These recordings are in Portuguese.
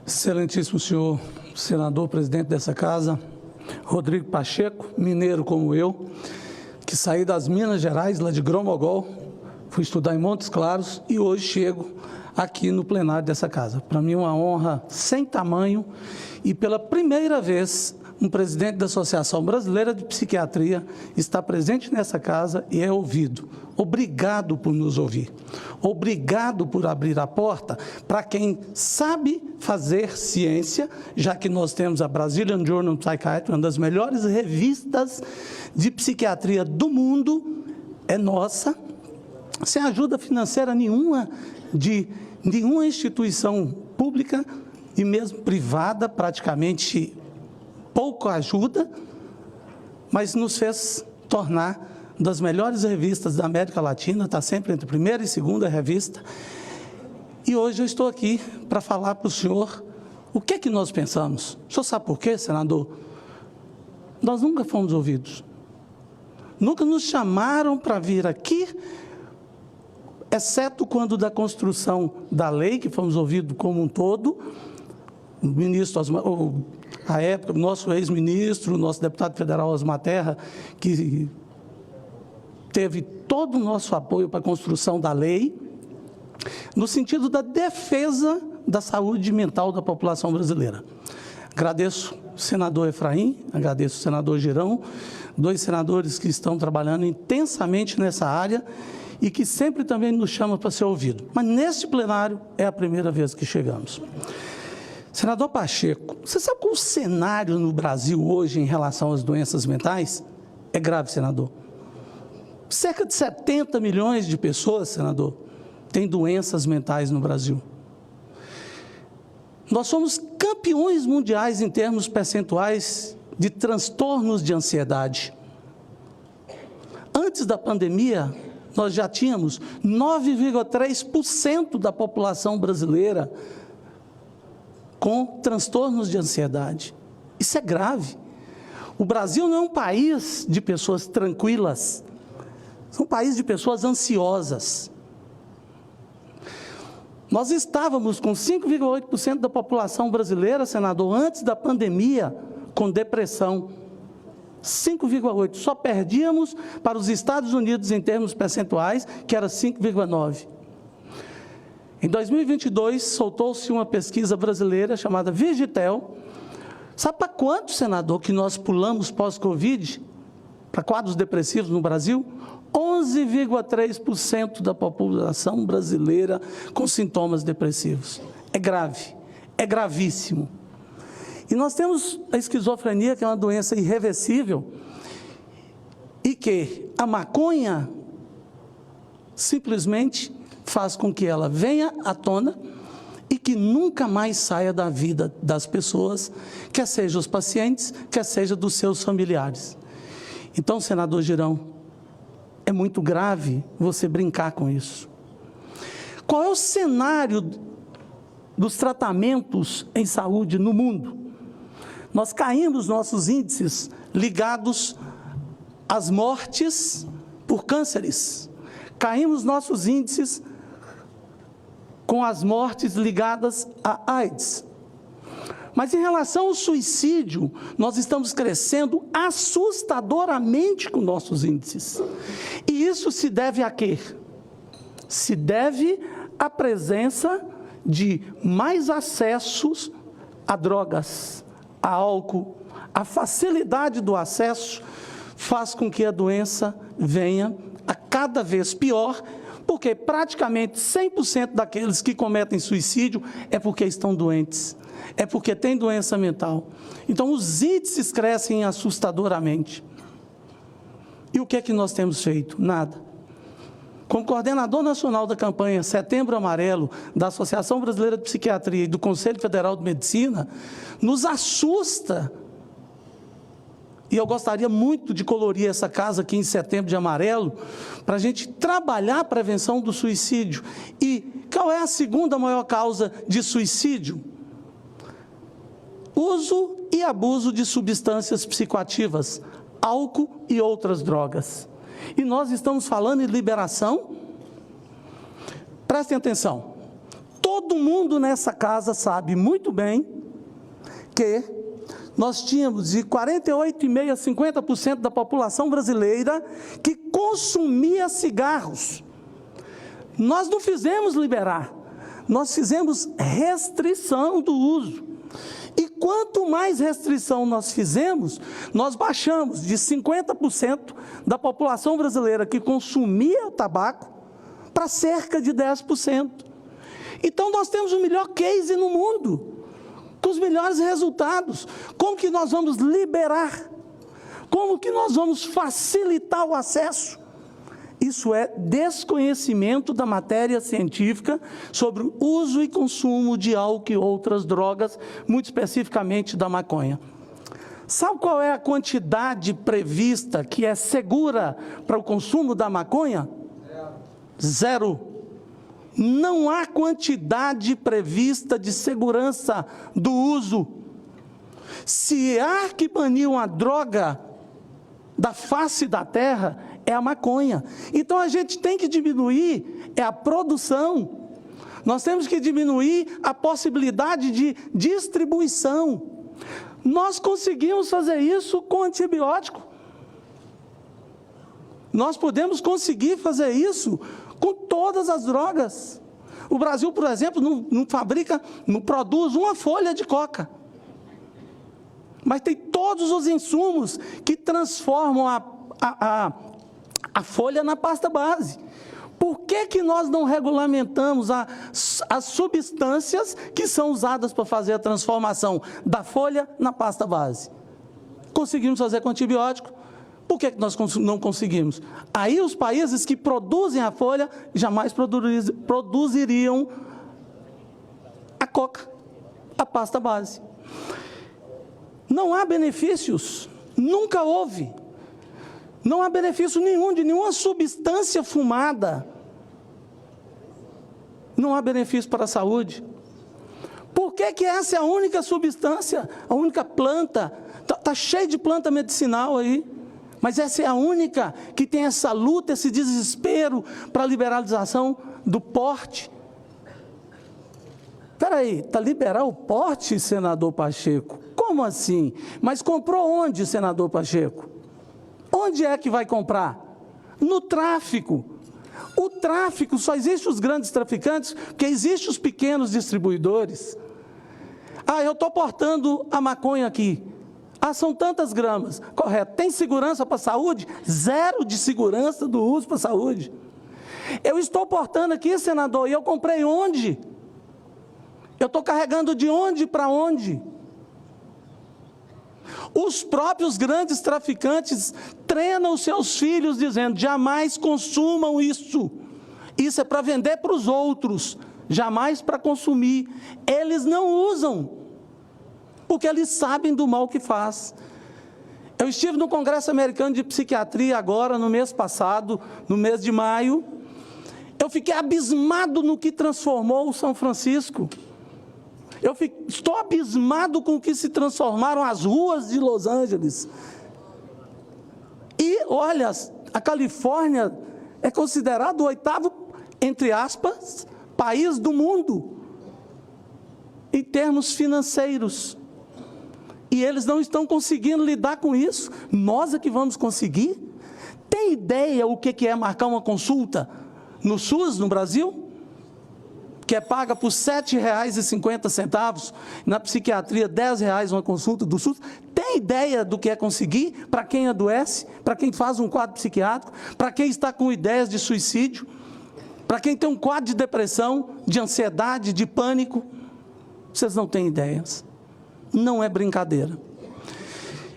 Excelentíssimo senhor senador, presidente dessa casa, Rodrigo Pacheco, mineiro como eu, que saí das Minas Gerais, lá de Grão-Mogol, fui estudar em Montes Claros e hoje chego aqui no plenário dessa casa. Para mim é uma honra sem tamanho e pela primeira vez um presidente da Associação Brasileira de Psiquiatria está presente nessa casa e é ouvido. Obrigado por nos ouvir. Obrigado por abrir a porta para quem sabe fazer ciência, já que nós temos a Brazilian Journal of Psychiatry, uma das melhores revistas de psiquiatria do mundo, é nossa, sem ajuda financeira nenhuma de nenhuma instituição pública e mesmo privada, praticamente pouco ajuda, mas nos fez tornar das melhores revistas da América Latina, está sempre entre a primeira e segunda revista. E hoje eu estou aqui para falar para o senhor o que é que nós pensamos. O senhor sabe por quê, senador? Nós nunca fomos ouvidos. Nunca nos chamaram para vir aqui, exceto quando da construção da lei, que fomos ouvidos como um todo, o ministro, à época, o nosso ex-ministro, o nosso deputado federal Osmar Terra, que teve todo o nosso apoio para a construção da lei, no sentido da defesa da saúde mental da população brasileira. Agradeço o senador Efraim, agradeço o senador Girão, dois senadores que estão trabalhando intensamente nessa área e que sempre também nos chamam para ser ouvido. Mas neste plenário é a primeira vez que chegamos. Senador Pacheco, você sabe que o cenário no Brasil hoje em relação às doenças mentais é grave, senador? Cerca de 70 milhões de pessoas, senador, têm doenças mentais no Brasil. Nós somos campeões mundiais em termos percentuais de transtornos de ansiedade. Antes da pandemia, nós já tínhamos 9,3% da população brasileira com transtornos de ansiedade. Isso é grave. O Brasil não é um país de pessoas tranquilas, é um país de pessoas ansiosas. Nós estávamos com 5,8% da população brasileira, senador, antes da pandemia, com depressão. 5,8%. Só perdíamos para os Estados Unidos em termos percentuais, que era 5,9%. Em 2022, soltou-se uma pesquisa brasileira chamada Vigitel. Sabe para quanto, senador, que nós pulamos pós-Covid, para quadros depressivos no Brasil? 11,3% da população brasileira com sintomas depressivos. É grave, é gravíssimo. E nós temos a esquizofrenia, que é uma doença irreversível, e que a maconha simplesmente faz com que ela venha à tona e que nunca mais saia da vida das pessoas, quer seja os pacientes, quer seja dos seus familiares. Então, senador Girão, é muito grave você brincar com isso. Qual é o cenário dos tratamentos em saúde no mundo? Nós caímos nossos índices ligados às mortes por cânceres. Caímos nossos índices com as mortes ligadas à AIDS. Mas em relação ao suicídio, nós estamos crescendo assustadoramente com nossos índices. E isso se deve a quê? Se deve à presença de mais acessos a drogas, a álcool. A facilidade do acesso faz com que a doença venha a cada vez pior, porque praticamente 100% daqueles que cometem suicídio é porque estão doentes, é porque têm doença mental. Então, os índices crescem assustadoramente. E o que é que nós temos feito? Nada. Como coordenador nacional da campanha Setembro Amarelo, da Associação Brasileira de Psiquiatria e do Conselho Federal de Medicina, nos assusta. E eu gostaria muito de colorir essa casa aqui em Setembro de Amarelo, para a gente trabalhar a prevenção do suicídio. E qual é a segunda maior causa de suicídio? Uso e abuso de substâncias psicoativas, álcool e outras drogas. E nós estamos falando em liberação. Prestem atenção. Todo mundo nessa casa sabe muito bem que nós tínhamos de 48,5% a 50% da população brasileira que consumia cigarros. Nós não fizemos liberar, nós fizemos restrição do uso. E quanto mais restrição nós fizemos, nós baixamos de 50% da população brasileira que consumia o tabaco para cerca de 10%. Então nós temos o melhor case no mundo, com os melhores resultados. Como que nós vamos liberar? Como que nós vamos facilitar o acesso? Isso é desconhecimento da matéria científica sobre o uso e consumo de álcool e outras drogas, muito especificamente da maconha. Sabe qual é a quantidade prevista que é segura para o consumo da maconha? Zero. Não há quantidade prevista de segurança do uso. Se há que banir uma droga da face da terra, é a maconha. Então a gente tem que diminuir a produção. Nós temos que diminuir a possibilidade de distribuição. Nós conseguimos fazer isso com antibiótico. Nós podemos conseguir fazer isso com todas as drogas. O Brasil, por exemplo, não produz uma folha de coca. Mas tem todos os insumos que transformam a folha na pasta base. Por que nós não regulamentamos as substâncias que são usadas para fazer a transformação da folha na pasta base? Conseguimos fazer com antibiótico. Por que nós não conseguimos? Aí os países que produzem a folha jamais produziriam a coca, a pasta base. Não há benefícios, nunca houve. Não há benefício nenhum de nenhuma substância fumada. Não há benefício para a saúde. Por que essa é a única substância, a única planta? Está cheio de planta medicinal aí. Mas essa é a única que tem essa luta, esse desespero para a liberalização do porte. Espera aí, está liberar o porte, senador Pacheco? Como assim? Mas comprou onde, senador Pacheco? Onde é que vai comprar? No tráfico. O tráfico, só existe os grandes traficantes, porque existem os pequenos distribuidores. Ah, eu estou portando a maconha aqui. Ah, são tantas gramas. Correto. Tem segurança para a saúde? Zero de segurança do uso para a saúde. Eu estou portando aqui, senador, e eu comprei onde? Eu estou carregando de onde para onde? Os próprios grandes traficantes treinam os seus filhos dizendo, jamais consumam isso. Isso é para vender para os outros, jamais para consumir. Eles não usam, porque eles sabem do mal que faz. Eu estive no Congresso Americano de Psiquiatria agora, no mês passado, no mês de maio. Eu fiquei abismado no que transformou o São Francisco. Estou abismado com o que se transformaram as ruas de Los Angeles. E, olha, a Califórnia é considerado o 8º, entre aspas, país do mundo, em termos financeiros. E eles não estão conseguindo lidar com isso. Nós é que vamos conseguir? Tem ideia o que é marcar uma consulta no SUS, no Brasil? Que é paga por R$ 7,50, na psiquiatria R$ 10 uma consulta do SUS. Tem ideia do que é conseguir para quem adoece, para quem faz um quadro psiquiátrico, para quem está com ideias de suicídio, para quem tem um quadro de depressão, de ansiedade, de pânico? Vocês não têm ideias. Não é brincadeira.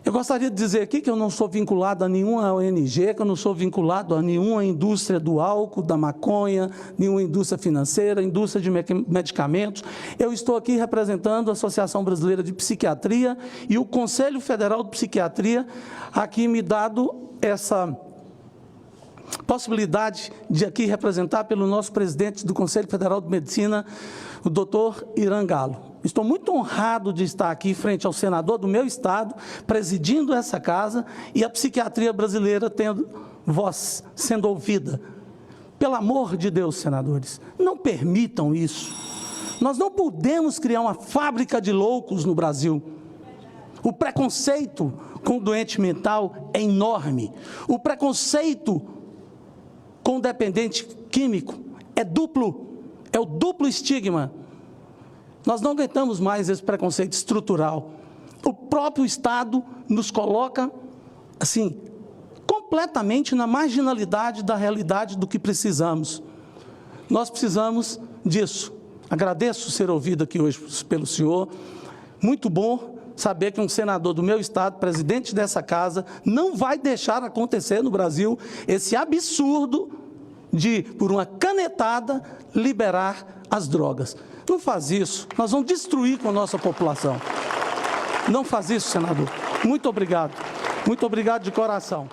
Eu gostaria de dizer aqui que eu não sou vinculado a nenhuma ONG, que eu não sou vinculado a nenhuma indústria do álcool, da maconha, nenhuma indústria financeira, indústria de medicamentos. Eu estou aqui representando a Associação Brasileira de Psiquiatria e o Conselho Federal de Psiquiatria, aqui me dado essa possibilidade de aqui representar pelo nosso presidente do Conselho Federal de Medicina, o doutor Irã Galo. Estou muito honrado de estar aqui frente ao senador do meu estado, presidindo essa casa, e a psiquiatria brasileira tendo voz, sendo ouvida. Pelo amor de Deus, senadores, não permitam isso. Nós não podemos criar uma fábrica de loucos no Brasil. O preconceito com o doente mental é enorme. O preconceito com o dependente químico é duplo, é o duplo estigma. Nós não aguentamos mais esse preconceito estrutural. O próprio Estado nos coloca, assim, completamente na marginalidade da realidade do que precisamos. Nós precisamos disso. Agradeço ser ouvido aqui hoje pelo senhor. Muito bom saber que um senador do meu estado, presidente dessa casa, não vai deixar acontecer no Brasil esse absurdo de, por uma canetada, liberar as drogas. Não faz isso, nós vamos destruir com a nossa população. Não faz isso, senador. Muito obrigado de coração.